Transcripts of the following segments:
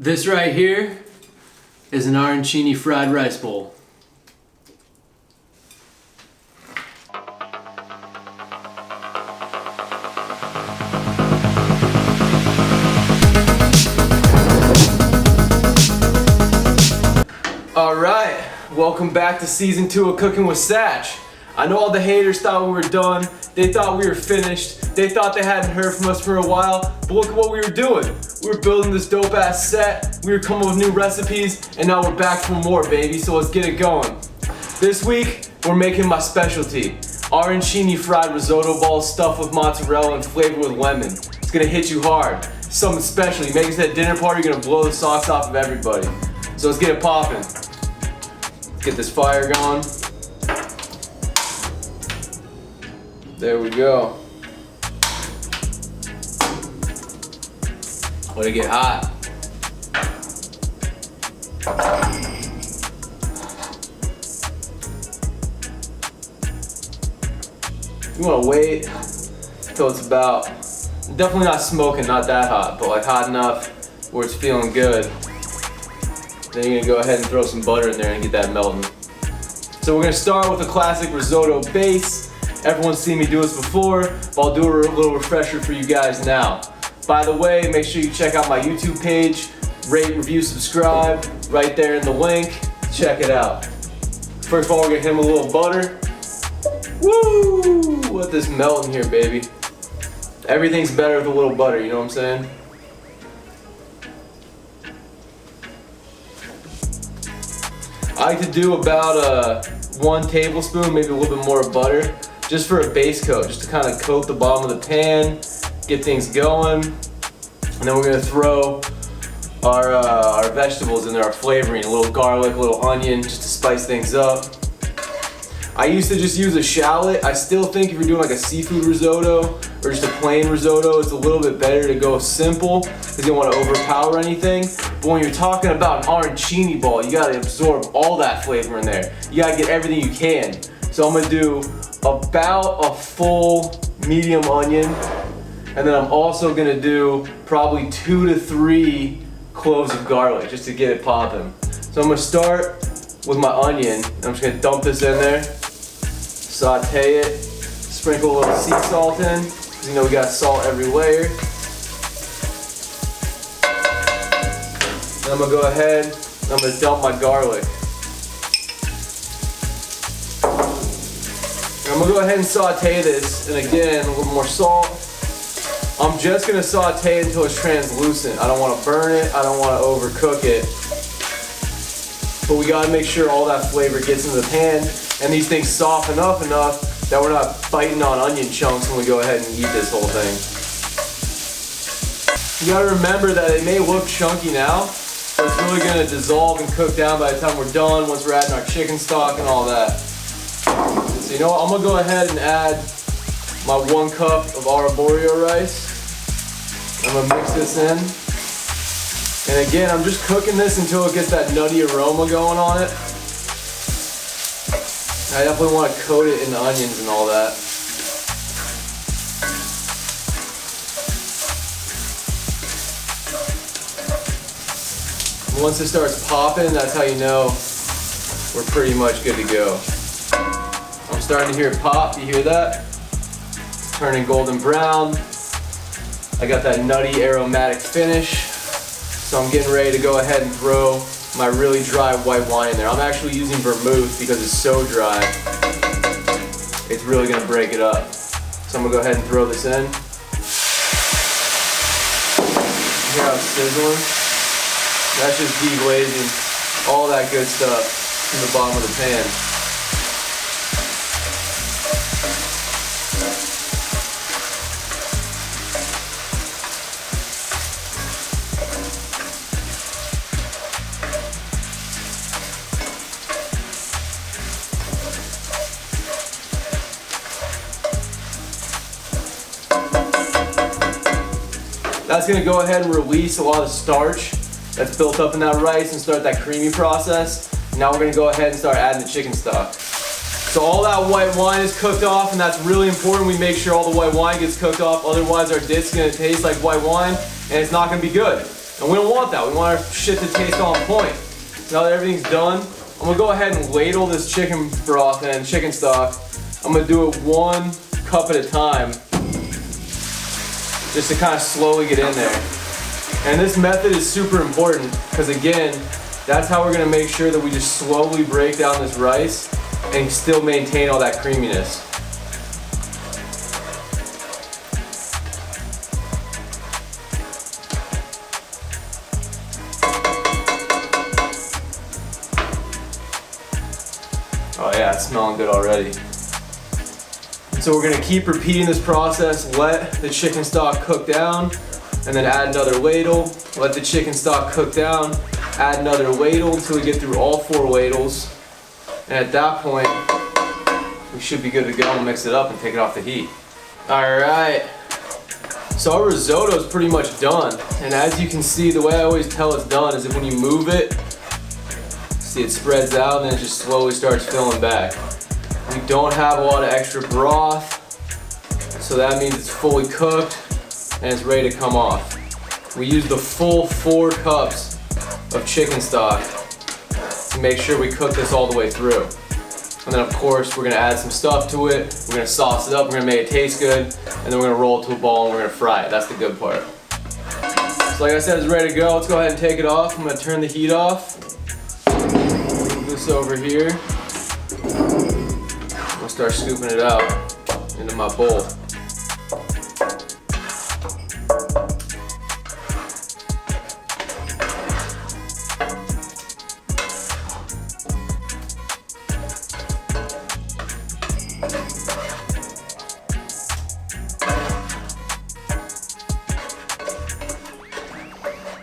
This right here is an arancini fried rice bowl. Alright, welcome back to season 2 of Cooking with Satch. I know all the haters thought we were done, they thought we were finished, they thought they hadn't heard from us for a while, but look at what we were doing. We were building this dope ass set, we were coming with new recipes, and now we're back for more, baby, so let's get it going. This week, we're making my specialty, arancini fried risotto balls stuffed with mozzarella and flavored with lemon. It's gonna hit you hard, something special. You make it to that dinner party, you're gonna blow the socks off of everybody. So let's get it popping. Let's get this fire going. There we go. Let it get hot. You wanna wait till it's about, definitely not smoking, not that hot, but like hot enough where it's feeling good. Then you're gonna go ahead and throw some butter in there and get that melting. So we're gonna start with a classic risotto base. Everyone's seen me do this before, but I'll do a little refresher for you guys now. By the way, make sure you check out my YouTube page, rate, review, subscribe, right there in the link. Check it out. First of all, we're gonna hit them with a little butter. Woo! Let this melt in here, baby. Everything's better with a little butter, you know what I'm saying? I like to do about 1 tablespoon, maybe a little bit more of butter, just for a base coat, just to kind of coat the bottom of the pan, get things going. And then we're gonna throw our vegetables in there, our flavoring, a little garlic, a little onion, just to spice things up. I used to just use a shallot. I still think if you're doing like a seafood risotto or just a plain risotto, it's a little bit better to go simple because you don't want to overpower anything. But when you're talking about an arancini ball, you gotta absorb all that flavor in there. You gotta get everything you can. So I'm gonna do about a full medium onion, and then I'm also gonna do probably 2 to 3 cloves of garlic just to get it popping. So I'm gonna start with my onion. I'm just gonna dump this in there, saute it, sprinkle a little sea salt in, because you know we got salt every layer. Then I'm gonna go ahead and I'm gonna dump my garlic. And I'm gonna go ahead and saute this, and again, a little more salt. I'm just gonna saute it until it's translucent. I don't wanna burn it, I don't wanna overcook it. But we gotta make sure all that flavor gets into the pan, and these things soften up enough that we're not biting on onion chunks when we go ahead and eat this whole thing. You gotta remember that it may look chunky now, but it's really gonna dissolve and cook down by the time we're done, once we're adding our chicken stock and all that. So you know what, I'm gonna go ahead and add my 1 cup of arborio rice. I'm gonna mix this in. And again, I'm just cooking this until it gets that nutty aroma going on it. I definitely want to coat it in the onions and all that. Once it starts popping, that's how you know we're pretty much good to go. I'm starting to hear it pop, you hear that? It's turning golden brown. I got that nutty aromatic finish. So I'm getting ready to go ahead and throw my really dry white wine in there. I'm actually using vermouth because it's so dry. It's really gonna break it up. So I'm gonna go ahead and throw this in. You hear how it's sizzling? That's just deglazing all that good stuff from the bottom of the pan. That's gonna go ahead and release a lot of starch that's built up in that rice and start that creamy process. Now we're gonna go ahead and start adding the chicken stock. So all that white wine is cooked off, and that's really important. We make sure all the white wine gets cooked off, otherwise our dish is gonna taste like white wine and it's not gonna be good. And we don't want that. We want our shit to taste on point. Now that everything's done, I'm gonna go ahead and ladle this chicken broth and chicken stock. I'm gonna do it 1 cup at a time, just to kind of slowly get in there. And this method is super important because again, that's how we're gonna make sure that we just slowly break down this rice and still maintain all that creaminess. Oh yeah, it's smelling good already. So we're gonna keep repeating this process, let the chicken stock cook down, and then add another ladle, let the chicken stock cook down, add another ladle until we get through all 4 ladles. And at that point, we should be good to go and mix it up and take it off the heat. All right, so our risotto is pretty much done. And as you can see, the way I always tell it's done is that when you move it, see it spreads out and then it just slowly starts filling back. We don't have a lot of extra broth, so that means it's fully cooked and it's ready to come off. We use the full 4 cups of chicken stock to make sure we cook this all the way through. And then of course we're gonna add some stuff to it, we're gonna sauce it up, we're gonna make it taste good, and then we're gonna roll it to a ball and we're gonna fry it. That's the good part. So like I said, it's ready to go. Let's go ahead and take it off. I'm gonna turn the heat off. Move this over here. I'm gonna start scooping it out into my bowl.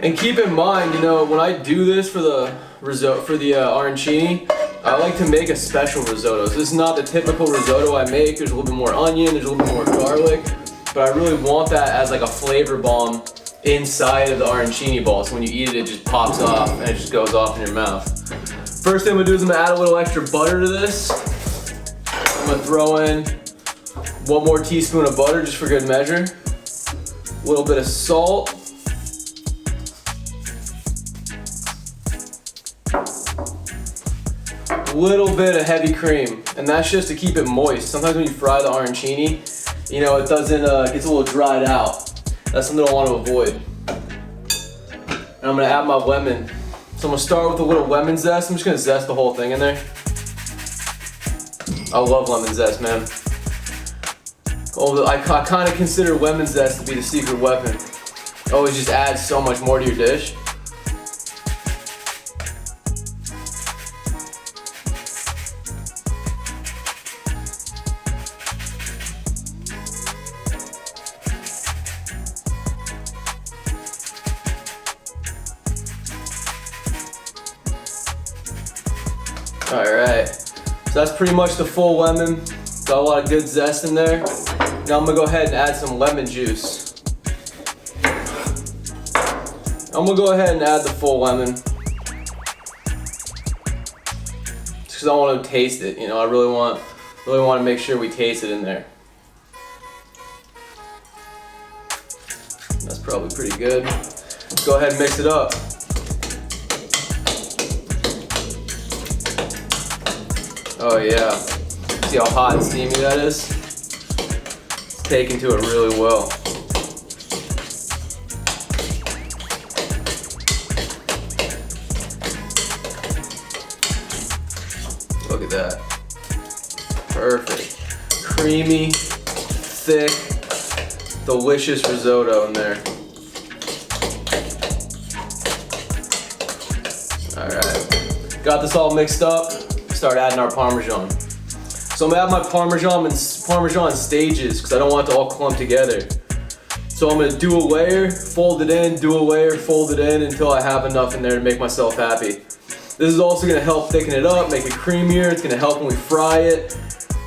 And keep in mind, you know, when I do this for the risotto, for the arancini, I like to make a special risotto. So this is not the typical risotto I make. There's a little bit more onion, there's a little bit more garlic, but I really want that as like a flavor bomb inside of the arancini ball. So when you eat it, it just pops off and it just goes off in your mouth. First thing I'm gonna do is I'm gonna add a little extra butter to this. I'm gonna throw in 1 more teaspoon of butter just for good measure. A little bit of salt. Little bit of heavy cream, and that's just to keep it moist. Sometimes when you fry the arancini, you know, it doesn't, gets a little dried out. That's something I want to avoid. And I'm gonna add my lemon. So I'm gonna start with a little lemon zest. I'm just gonna zest the whole thing in there. I love lemon zest, man. Although I kind of consider lemon zest to be the secret weapon. It always just adds so much more to your dish. Alright, so that's pretty much the full lemon. Got a lot of good zest in there. Now I'm gonna go ahead and add some lemon juice. I'm gonna go ahead and add the full lemon. Just because I want to taste it, you know, I really want to make sure we taste it in there. That's probably pretty good. Let's go ahead and mix it up. Oh yeah, see how hot and steamy that is? It's taken to it really well. Look at that. Perfect. Creamy, thick, delicious risotto in there. Alright, got this all mixed up. Start adding our Parmesan. So I'm gonna add my Parmesan in stages because I don't want it to all clump together. So I'm gonna do a layer, fold it in, do a layer, fold it in until I have enough in there to make myself happy. This is also gonna help thicken it up, make it creamier. It's gonna help when we fry it.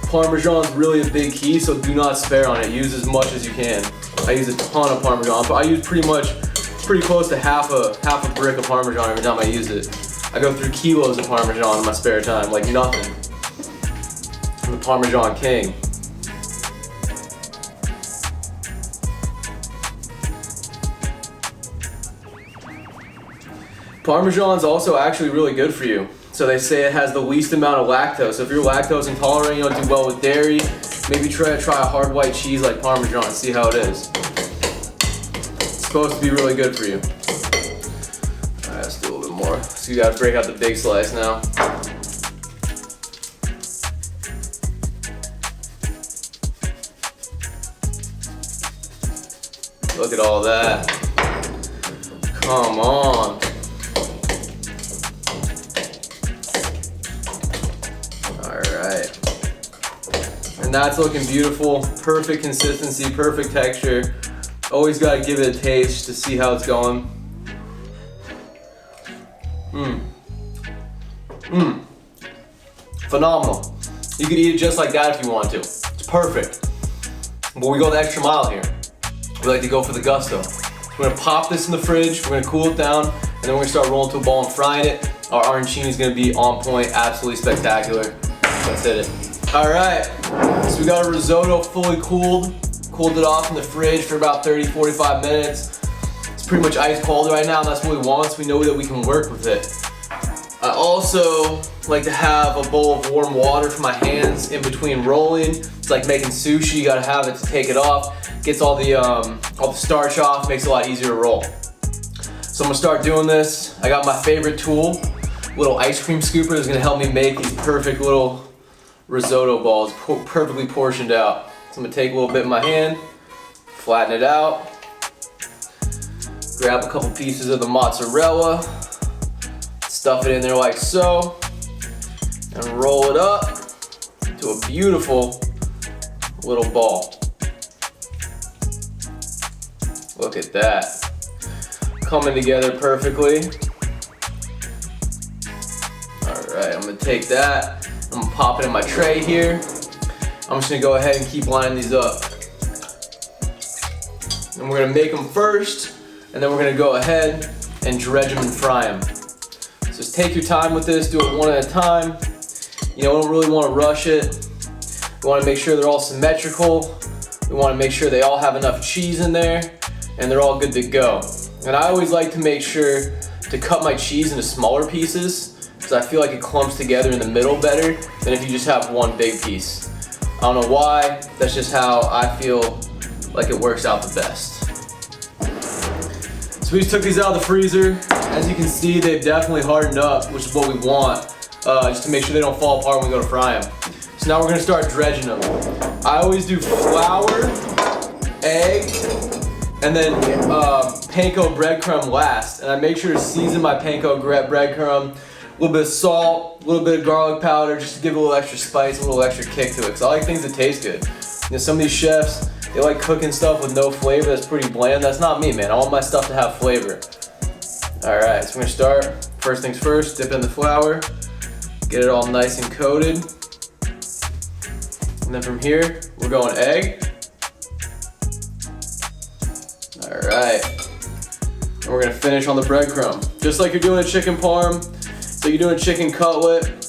Parmesan's really a big key, so do not spare on it. Use as much as you can. I use a ton of Parmesan. I use pretty close to half a brick of Parmesan every time I use it. I go through kilos of Parmesan in my spare time, like nothing. I'm the Parmesan king. Parmesan's also actually really good for you. So they say it has the least amount of lactose. So if you're lactose intolerant, you don't do well with dairy, maybe try a hard white cheese like Parmesan and see how it is. It's supposed to be really good for you. All right, let's do a little bit more. So you gotta break out the big slice now. Look at all that. Come on. Alright. And that's looking beautiful. Perfect consistency, perfect texture. Always gotta give it a taste to see how it's going. Phenomenal. You could eat it just like that if you want to. It's perfect. But we go the extra mile here. We like to go for the gusto. We're gonna pop this in the fridge, we're gonna cool it down, and then we're gonna start rolling to a ball and frying it. Our arancini is gonna be on point, absolutely spectacular. That's it. All right, so we got our risotto fully cooled it off in the fridge for about 30-45 minutes. It's pretty much ice cold right now, and that's what we want, so we know that we can work with it. I also like to have a bowl of warm water for my hands in between rolling. It's like making sushi, you gotta have it to take it off. Gets all the starch off, makes it a lot easier to roll. So I'm gonna start doing this. I got my favorite tool, little ice cream scooper that's gonna help me make these perfect little risotto balls, perfectly portioned out. So I'm gonna take a little bit in my hand, flatten it out, grab a couple pieces of the mozzarella, stuff it in there like so, and roll it up to a beautiful little ball. Look at that. Coming together perfectly. All right, I'm gonna take that. I'm gonna pop it in my tray here. I'm just gonna go ahead and keep lining these up. And we're gonna make them first, and then we're gonna go ahead and dredge them and fry them. So just take your time with this, do it one at a time. You know, we don't really wanna rush it. We wanna make sure they're all symmetrical. We wanna make sure they all have enough cheese in there, and they're all good to go. And I always like to make sure to cut my cheese into smaller pieces because I feel like it clumps together in the middle better than if you just have one big piece. I don't know why, that's just how I feel like it works out the best. So we just took these out of the freezer. As you can see, they've definitely hardened up, which is what we want, just to make sure they don't fall apart when we go to fry them. So now we're gonna start dredging them. I always do flour, egg, and then panko breadcrumb last. And I make sure to season my panko breadcrumb, a little bit of salt, a little bit of garlic powder, just to give it a little extra spice, a little extra kick to it. Because I like things that taste good. You know, some of these chefs, they like cooking stuff with no flavor that's pretty bland. That's not me, man. I want my stuff to have flavor. All right, so we're gonna start. First things first, dip in the flour, get it all nice and coated. And then from here, we're going egg. All right, and we're gonna finish on the breadcrumb. Just like you're doing a chicken parm, so you're doing a chicken cutlet,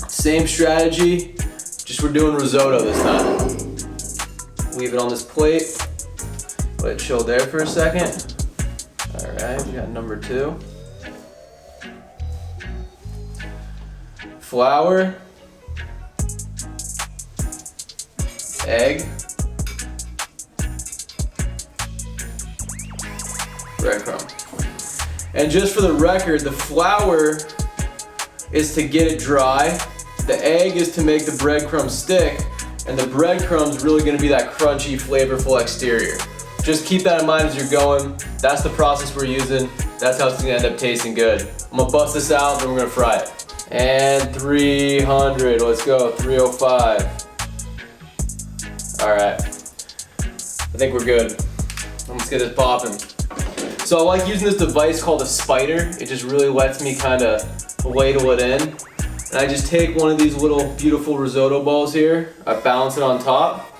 same strategy, just we're doing risotto this time. Leave it on this plate, let it chill there for a second. All right, we got number 2. Flour, egg, breadcrumb. And just for the record, the flour is to get it dry, the egg is to make the breadcrumb stick, and the breadcrumb's really gonna be that crunchy, flavorful exterior. Just keep that in mind as you're going. That's the process we're using. That's how it's gonna end up tasting good. I'm gonna bust this out, then we're gonna fry it. And 300, let's go, 305. All right, I think we're good. Let's get this popping. So I like using this device called a spider. It just really lets me kind of ladle it in. And I just take one of these little beautiful risotto balls here, I balance it on top,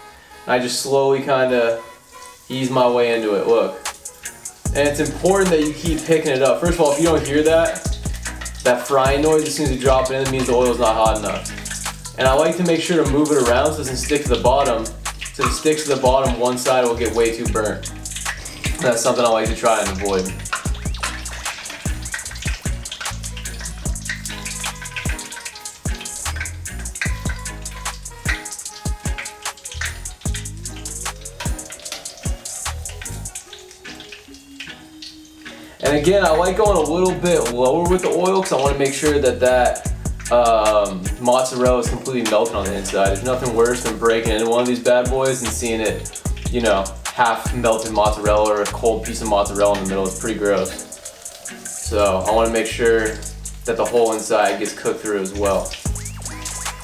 and I just slowly kind of ease my way into it, look. And it's important that you keep picking it up. First of all, if you don't hear that frying noise as soon as you drop it in, it means the oil's not hot enough. And I like to make sure to move it around so it doesn't stick to the bottom. So if it sticks to the bottom, one side will get way too burnt. That's something I like to try and avoid. And again, I like going a little bit lower with the oil because I want to make sure that mozzarella is completely melted on the inside. There's nothing worse than breaking into one of these bad boys and seeing it, you know, half melted mozzarella or a cold piece of mozzarella in the middle. It's pretty gross. So I want to make sure that the whole inside gets cooked through as well.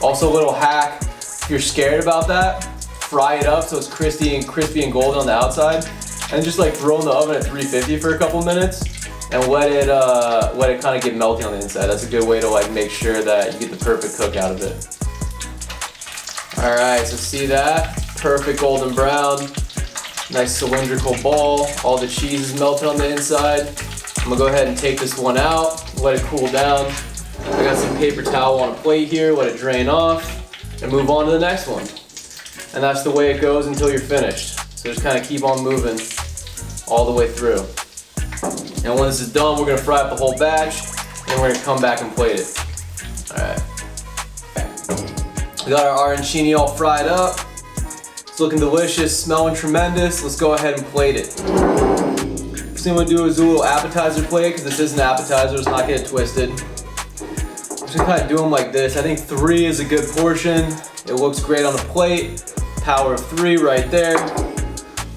Also, a little hack, if you're scared about that, fry it up so it's crispy and golden on the outside, and just like throw it in the oven at 350 for a couple minutes and let it kind of get melty on the inside. That's a good way to like make sure that you get the perfect cook out of it. All right, so see that? Perfect golden brown, nice cylindrical ball. All the cheese is melted on the inside. I'm gonna go ahead and take this one out, let it cool down. I got some paper towel on a plate here, let it drain off, and move on to the next one. And that's the way it goes until you're finished. So just kind of keep on moving all the way through. And when this is done, we're gonna fry up the whole batch, and we're gonna come back and plate it. All right. We got our arancini all fried up. It's looking delicious, smelling tremendous. Let's go ahead and plate it. First thing I'm gonna do is do a little appetizer plate, because this is an appetizer, let's not get it twisted. I'm just gonna kind of do them like this. I think 3 is a good portion. It looks great on the plate. Power of 3 right there.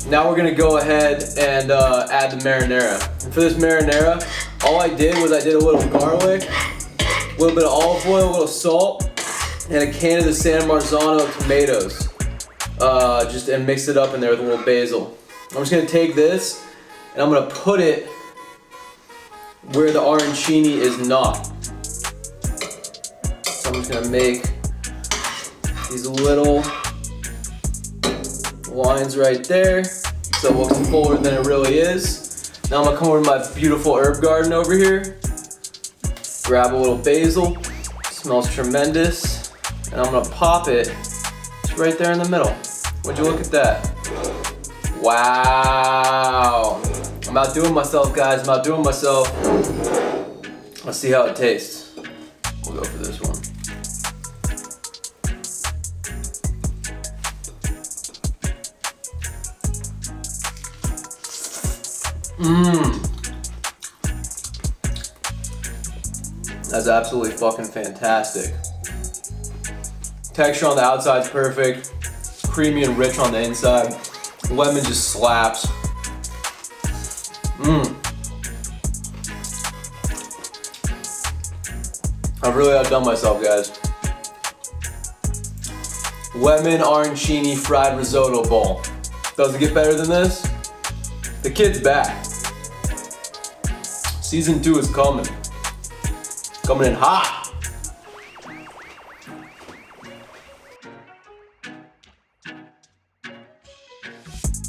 Now we're gonna go ahead and add the marinara. And for this marinara, all I did was I did a little garlic, a little bit of olive oil, a little salt, and a can of the San Marzano tomatoes. And mix it up in there with a little basil. I'm just gonna take this and I'm gonna put it where the arancini is not. So I'm just gonna make these little lines right there so it looks fuller than it really is. Now I'm gonna come over to my beautiful herb garden over here, grab a little basil, smells tremendous, and I'm gonna pop it just right there in the middle. Would you look at that? Wow. I'm outdoing myself, guys. I'm outdoing myself. Let's see how it tastes. We'll go for this one. That's absolutely fucking fantastic. Texture on the outside is perfect. Creamy and rich on the inside. Lemon just slaps. I've really outdone myself, guys. Lemon arancini fried risotto bowl. Doesn't get better than this. The kid's back. Season 2 is coming. Coming in hot.